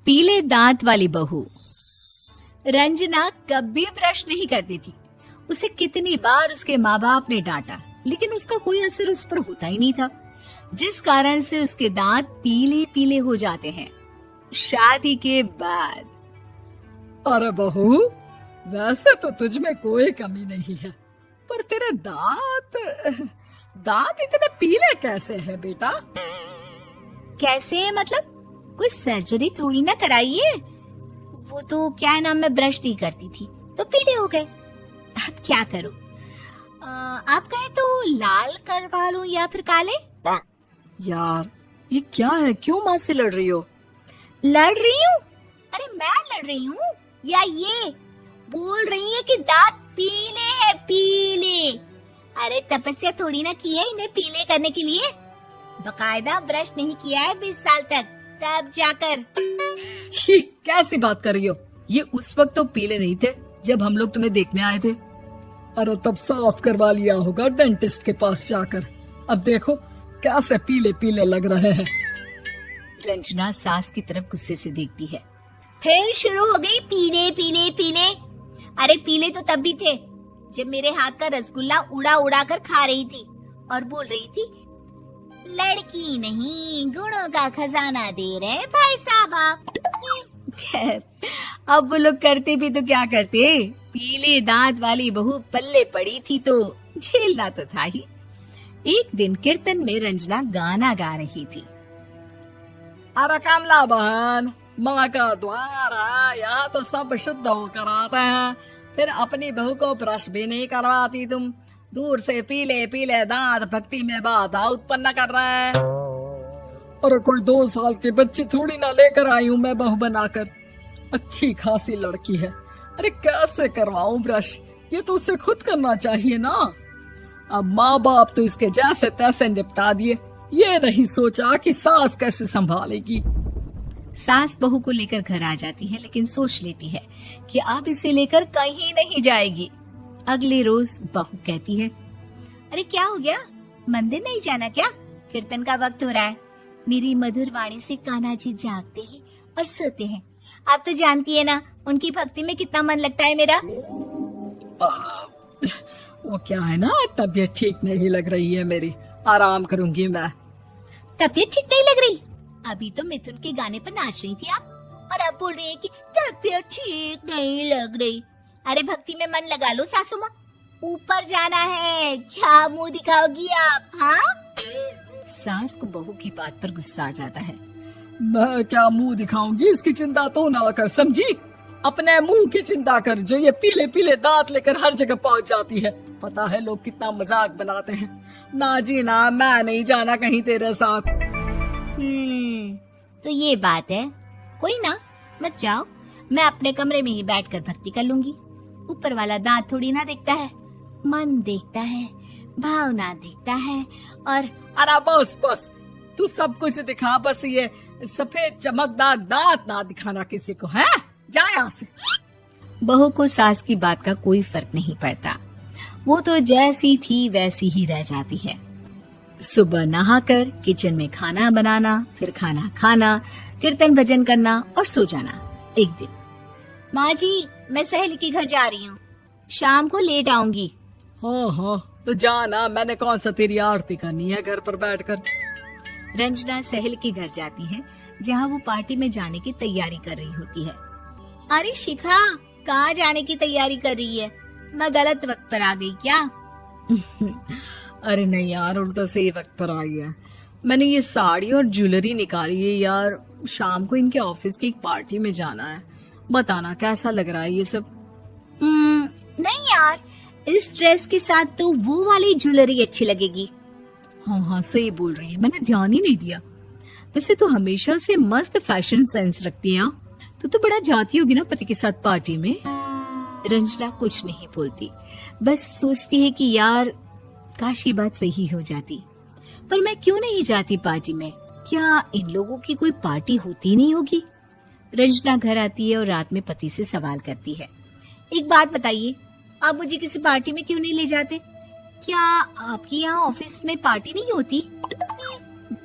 पीले दांत वाली बहू। रंजना कभी ब्रश नहीं करती थी। उसे कितनी बार उसके माँ बाप ने डांटा, लेकिन उसका कोई असर उस पर होता ही नहीं था, जिस कारण से उसके दांत पीले पीले हो जाते हैं। शादी के बाद अरे बहू, वैसे तो तुझ में कोई कमी नहीं है, पर तेरे दांत इतने पीले कैसे हैं बेटा? कैसे मतलब? कोई सर्जरी थोड़ी ना कराइए। वो तो क्या नाम, मैं ब्रश नहीं करती थी तो पीले हो गए। अब क्या करूं? आप कहें तो लाल करवा लूं या फिर काले? यार ये क्या है, क्यों माँ से लड़ रही हो? लड़ रही हूँ? अरे मैं लड़ रही हूँ या ये बोल रही है कि दांत पीले हैं, पीले। अरे तपस्या थोड़ी ना की है इन्हें पीले करने के लिए। बकायदा ब्रश नहीं किया है 20 साल तक, तब जाकर। छी, कैसी बात कर रही हो? ये उस वक्त तो पीले नहीं थे जब हम लोग तुम्हें देखने आए थे। अरे तब साफ करवा लिया होगा डेंटिस्ट के पास जाकर। अब देखो कैसे पीले पीले लग रहे हैं। रंजना सास की तरफ गुस्से से देखती है। फिर शुरू हो गई पीले पीले पीले। अरे पीले तो तब भी थे जब मेरे हाथ का रसगुल्ला उड़ा उड़ा कर खा रही थी और बोल रही थी, लड़की नहीं गुणों का खजाना दे रहे भाई साहब आप। खैर, अब वो लोग करते भी तो क्या करते, पीले दांत वाली बहू पल्ले पड़ी थी तो झेलना तो था ही। एक दिन कीर्तन में रंजना गाना गा रही थी। अरे कमला बहन, माँ का द्वार है, यहाँ तो सब शुद्ध होकर आते हैं, फिर अपनी बहू को ब्रश भी नहीं करवाती तुम। दूर से पीले पीले दांत भक्ति में बाधा उत्पन्न कर रहे हैं। अरे कोई 2 साल की बच्ची थोड़ी ना लेकर आई हूँ मैं बहू बनाकर। अच्छी खासी लड़की है, अरे कैसे करवाऊं ब्रश? ये तो उसे खुद करना चाहिए ना। अब माँ बाप तो इसके जैसे तैसे निपटा दिए, ये नहीं सोचा कि सास कैसे संभालेगी। सास बहू को लेकर घर आ जाती है, लेकिन सोच लेती है कि अब इसे लेकर कहीं नहीं जाएगी। अगले रोज बहू कहती है, अरे क्या हो गया, मंदिर नहीं जाना क्या? कीर्तन का वक्त हो रहा है। मेरी मधुर वाणी से कान्हा जी जागते हैं और सोते हैं। आप तो जानती है ना उनकी भक्ति में कितना मन लगता है मेरा। वो क्या है ना, तबीयत ठीक नहीं लग रही है मेरी, आराम करूंगी मैं। तबीयत ठीक नहीं लग रही? अभी तो मिथुन के गाने पर नाच रही थी आप, और अब बोल रही है कि तबीयत ठीक नहीं लग रही। अरे भक्ति में मन लगा लो सासू माँ, ऊपर जाना है, क्या मुंह दिखाओगी आप? हाँ? सास को बहू की बात पर गुस्सा आ जाता है। मैं क्या मुंह दिखाऊंगी, इसकी चिंता तो ना कर, समझी? अपने मुंह की चिंता कर, जो ये पीले पीले दांत लेकर हर जगह पहुंच जाती है। पता है लोग कितना मजाक बनाते हैं। ना जी ना, मैं नहीं जाना कहीं तेरे साथ। तो ये बात है, कोई ना, मत जाओ, मैं अपने कमरे में ही बैठकर भक्ति कर लूंगी। ऊपर वाला दांत थोड़ी ना देखता है, मन देखता है, भावना देखता है। और अरे बस बस, तू सब कुछ दिखा, बस ये सफेद चमकदार दांत ना दिखाना किसी को, है? जा यहाँ से। बहू को सास की बात का कोई फर्क नहीं पड़ता, वो तो जैसी थी वैसी ही रह जाती है। सुबह नहाकर किचन में खाना बनाना, फिर खाना खाना, कीर्तन भजन करना और सो जाना। एक दिन, माँ जी मैं सहेली के घर जा रही हूँ, शाम को लेट आऊंगी। हाँ हाँ तो जाना, मैंने कौन सा तेरी आरती करनी है घर पर बैठकर। रंजना सहेली के घर जाती है, जहाँ वो पार्टी में जाने की तैयारी कर रही होती है। अरे शिखा, कहाँ जाने की तैयारी कर रही है? मैं गलत वक्त पर आ गई क्या? अरे नहीं यार, उल्टा सही वक्त पर आई है। मैंने ये साड़ी और ज्वेलरी निकाली है यार, शाम को इनके ऑफिस की एक पार्टी में जाना है। बताना कैसा लग रहा है ये सब? नहीं यार, इस ड्रेस के साथ तो वो वाली ज्वेलरी अच्छी लगेगी। हाँ हाँ सही बोल रही है, मैंने ध्यान ही नहीं दिया। वैसे तो हमेशा से मस्त फैशन सेंस रखती है। तो बड़ा जाती होगी ना पति के साथ पार्टी में। रंजना कुछ नहीं बोलती, बस सोचती है कि यार काश ये बात सही हो जाती, पर मैं क्यों नहीं जाती पार्टी में? क्या इन लोगों की कोई पार्टी होती नहीं होगी? रंजना घर आती है और रात में पति से सवाल करती है, एक बात बताइए, आप मुझे किसी पार्टी में क्यों नहीं ले जाते? क्या आपकी यहाँ ऑफिस में पार्टी नहीं होती?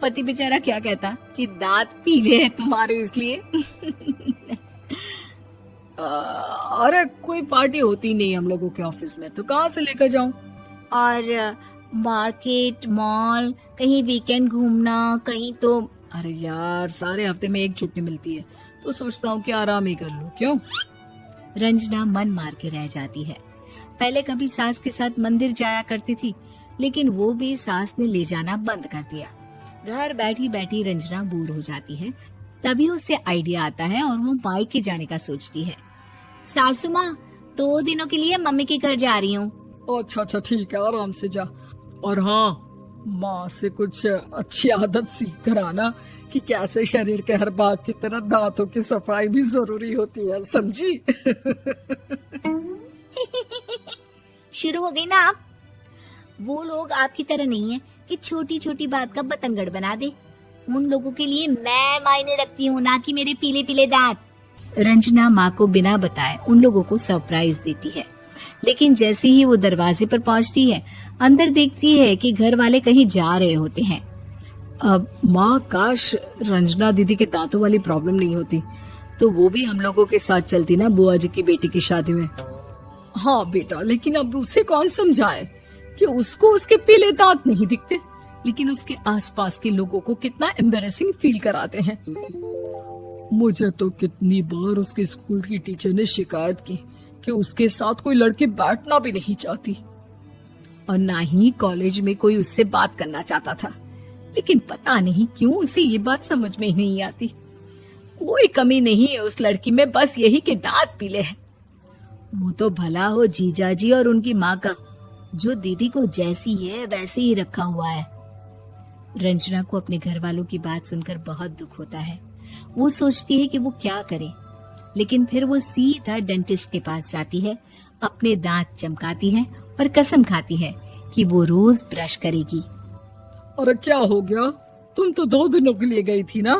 पति बेचारा क्या कहता कि दांत पीले हैं तुम्हारे इसलिए। अरे कोई पार्टी होती नहीं हम लोगों के ऑफिस में, तो कहाँ से लेकर जाऊं? और मार्केट, मॉल, कहीं वीकेंड घूमना, कहीं तो। अरे यार, सारे हफ्ते में एक छुट्टी मिलती है, तो सोचता हूँ कि आराम ही कर लूं। क्यों? रंजना मन मार के रह जाती है। पहले कभी सास के साथ मंदिर जाया करती थी, लेकिन वो भी सास ने ले जाना बंद कर दिया। घर बैठी बैठी रंजना बोर हो जाती है। तभी उसे आइडिया आता है और वो मायके जाने का सोचती है। सासू माँ, 2 दिनों के लिए मम्मी के घर जा रही हूँ। अच्छा अच्छा ठीक है, आराम से जा। और हाँ, माँ से कुछ अच्छी आदत सीख कर आना कि कैसे शरीर के हर भाग की तरह दांतों की सफाई भी जरूरी होती है, समझी? शुरू हो गई ना आप। वो लोग आपकी तरह नहीं है कि छोटी छोटी बात का बतंगड़ बना दे। उन लोगों के लिए मैं मायने रखती हूँ, ना कि मेरे पीले पीले दांत। रंजना माँ को बिना बताए उन लोगों को सरप्राइज देती है, लेकिन जैसे ही वो दरवाजे पर पहुँचती है, अंदर देखती है कि घर वाले कहीं जा रहे होते हैं। अब माँ, काश रंजना दीदी के दांतों वाली प्रॉब्लम नहीं होती, तो वो भी हम लोगों के साथ चलती ना बुआ जी की बेटी की शादी में। हाँ बेटा, लेकिन अब उसे कौन समझाए कि उसको उसके पीले दांत नहीं दिखते, लेकिन उसके आसपास के लोगों को कितना एम्बैरेसिंग फील कराते हैं। मुझे तो कितनी बार उसके स्कूल की टीचर ने शिकायत की कि उसके साथ कोई लड़की बैठना भी नहीं चाहती, और ना ही कॉलेज में कोई उससे बात करना चाहता था। लेकिन पता नहीं क्यों उसे ये बात समझ में ही नहीं आती। कोई कमी नहीं है उस लड़की में, बस यही कि दांत पीले हैं। वो तो भला हो जीजा जी और उनकी माँ का, जो दीदी को जैसी है वैसे ही रखा हुआ है। रंजना को अपने घर वालों की बात सुनकर बहुत दुख होता है। वो सोचती है कि वो क्या करे, लेकिन फिर वो सीधा डेंटिस्ट के पास जाती है, अपने दांत चमकाती है और कसम खाती है कि वो रोज ब्रश करेगी। अरे क्या हो गया? तुम तो 2 दिनों के लिए गई थी ना,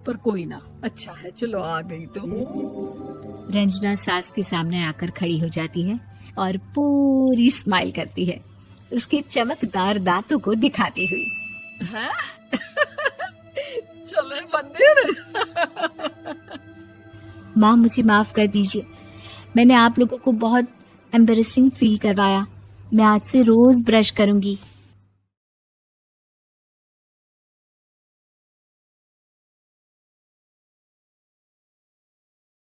पर कोई ना, अच्छा है, चलो आ गई तो। रंजना सास के सामने आकर खड़ी हो जाती है और पूरी स्माइल करती है, उसके चमकदार दांतों को दिखाती हुई। हैं? चले मंदिर। माँ, मुझे माफ कर दीजिए, मैंने आप लोगों को बहुत एम्बैरेसिंग फील करवाया। मैं आज से रोज ब्रश करूंगी।